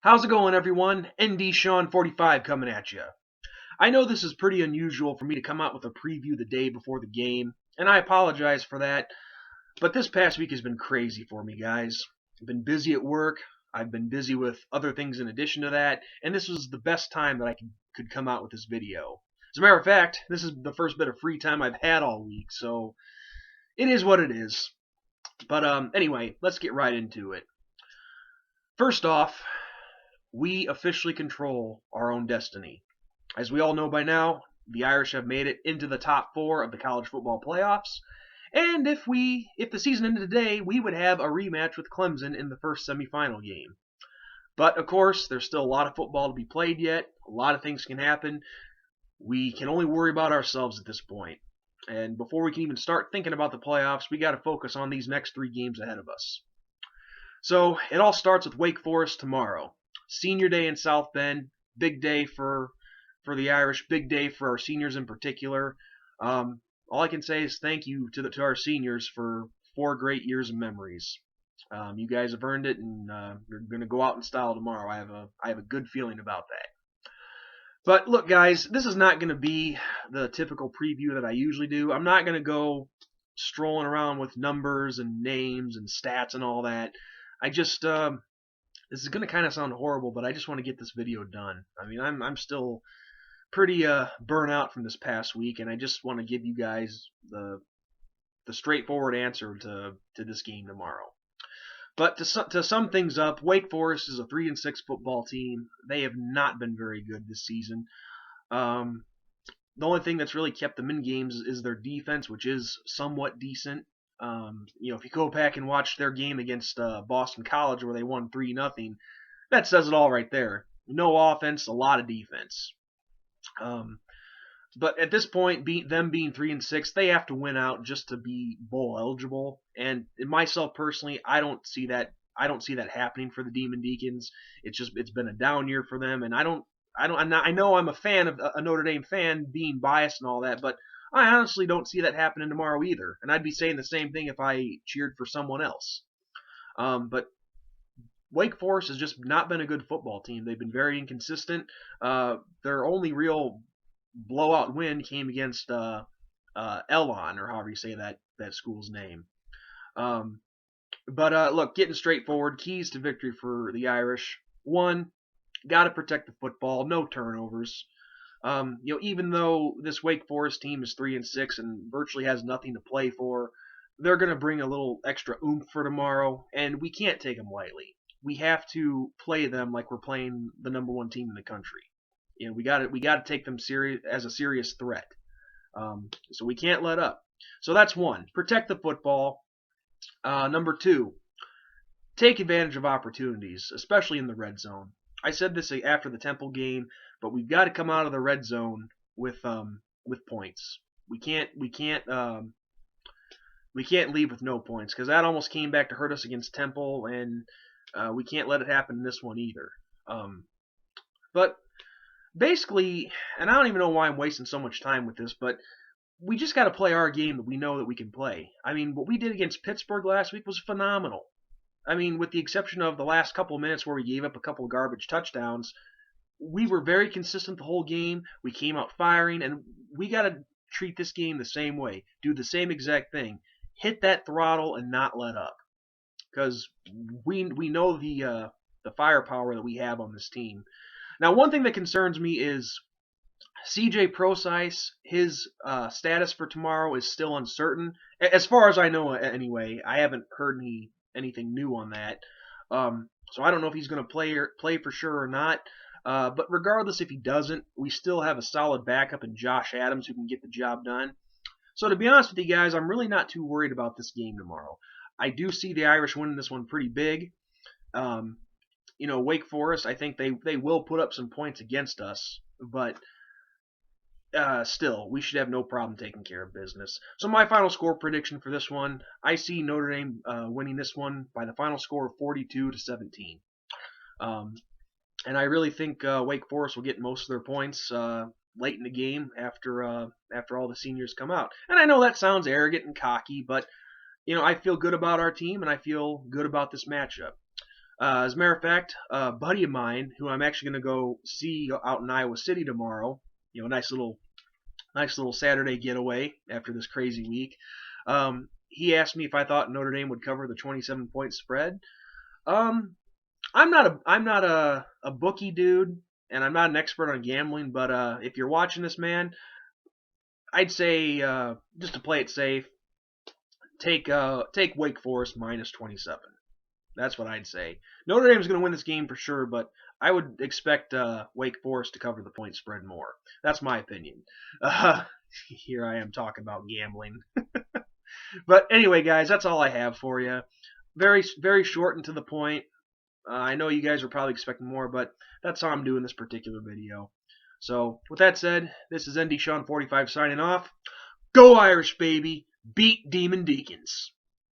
How's it going, everyone? ND Sean 45 coming at you. I know this is pretty unusual for me to come out with a preview the day before the game, and I apologize for that, but this past week has been crazy for me, guys. I've been busy at work, I've been busy with other things in addition to that, and this was the best time that I could come out with this video. As a matter of fact, this is the first bit of free time I've had all week, so it is what it is. But anyway, let's get right into it. First off, we officially control our own destiny. As we all know by now, the Irish have made it into the top four of the college football playoffs, and if the season ended today, we would have a rematch with Clemson in the first semifinal game. But of course, there's still a lot of football to be played yet. A lot of things can happen. We can only worry about ourselves at this point. And before we can even start thinking about the playoffs, we got to focus on these next 3 games ahead of us. So it all starts with Wake Forest tomorrow. Senior day in South Bend, big day for the Irish, big day for our seniors in particular. All I can say is thank you to our seniors for 4 great years of memories. You guys have earned it, and you're going to go out in style tomorrow. I have a good feeling about that. But look, guys, this is not going to be the typical preview that I usually do. I'm not going to go strolling around with numbers and names and stats and all that. This is going to kind of sound horrible, but I just want to get this video done. I mean, I'm still pretty burnt out from this past week, and I just want to give you guys the straightforward answer to this game tomorrow. But to sum things up, Wake Forest is a 3-6 football team. They have not been very good this season. The only thing that's really kept them in games is their defense, which is somewhat decent. If you go back and watch their game against Boston College where they won 3-0, that says it all right there. No offense, a lot of defense. But at this point, them being 3-6, they have to win out just to be bowl eligible. And myself personally, I don't see that happening for the Demon Deacons. It's been a down year for them, and I know I'm a Notre Dame fan, being biased and all that, but I honestly don't see that happening tomorrow either. And I'd be saying the same thing if I cheered for someone else. But Wake Forest has just not been a good football team. They've been very inconsistent. Their only real blowout win came against Elon, or however you say that school's name. But look, getting straightforward, keys to victory for the Irish. 1, got to protect the football, no turnovers. Even though this Wake Forest team is 3-6 and virtually has nothing to play for, they're going to bring a little extra oomph for tomorrow, and we can't take them lightly. We have to play them like we're playing the number 1 team in the country. We got to take them as a serious threat. So we can't let up. So that's 1. Protect the football. Number 2, take advantage of opportunities, especially in the red zone. I said this after the Temple game, but we've got to come out of the red zone with points. We can't leave with no points, because that almost came back to hurt us against Temple, and we can't let it happen in this one either. But basically, and I don't even know why I'm wasting so much time with this, but we just got to play our game that we know that we can play. I mean, what we did against Pittsburgh last week was phenomenal. I mean, with the exception of the last couple of minutes where we gave up a couple of garbage touchdowns, we were very consistent the whole game. We came out firing, and we got to treat this game the same way. Do the same exact thing. Hit that throttle and not let up. Because we know the firepower that we have on this team. Now, one thing that concerns me is CJ Prosise. His status for tomorrow is still uncertain. As far as I know, anyway. I haven't heard anything new on that. So I don't know if he's going to play for sure or not. But regardless, if he doesn't, we still have a solid backup in Josh Adams who can get the job done. So to be honest with you guys, I'm really not too worried about this game tomorrow. I do see the Irish winning this one pretty big. Wake Forest, I think they will put up some points against us, but still, we should have no problem taking care of business. So my final score prediction for this one, I see Notre Dame winning this one by the final score of 42-17. And I really think Wake Forest will get most of their points late in the game after all the seniors come out. And I know that sounds arrogant and cocky, but I feel good about our team and I feel good about this matchup. As a matter of fact, a buddy of mine who I'm actually going to go see out in Iowa City tomorrow, nice little Saturday getaway after this crazy week. He asked me if I thought Notre Dame would cover the 27-point spread. Um, I'm not a bookie dude, and I'm not an expert on gambling. But if you're watching this, man, I'd say just to play it safe, take Wake Forest minus 27. That's what I'd say. Notre Dame's going to win this game for sure, but I would expect Wake Forest to cover the point spread more. That's my opinion. Uh, Here I am talking about gambling. But anyway, guys, that's all I have for you. Very, very short and to the point. I know you guys were probably expecting more, but that's how I'm doing this particular video. So, with that said, this is ND Sean 45 signing off. Go Irish, baby! Beat Demon Deacons!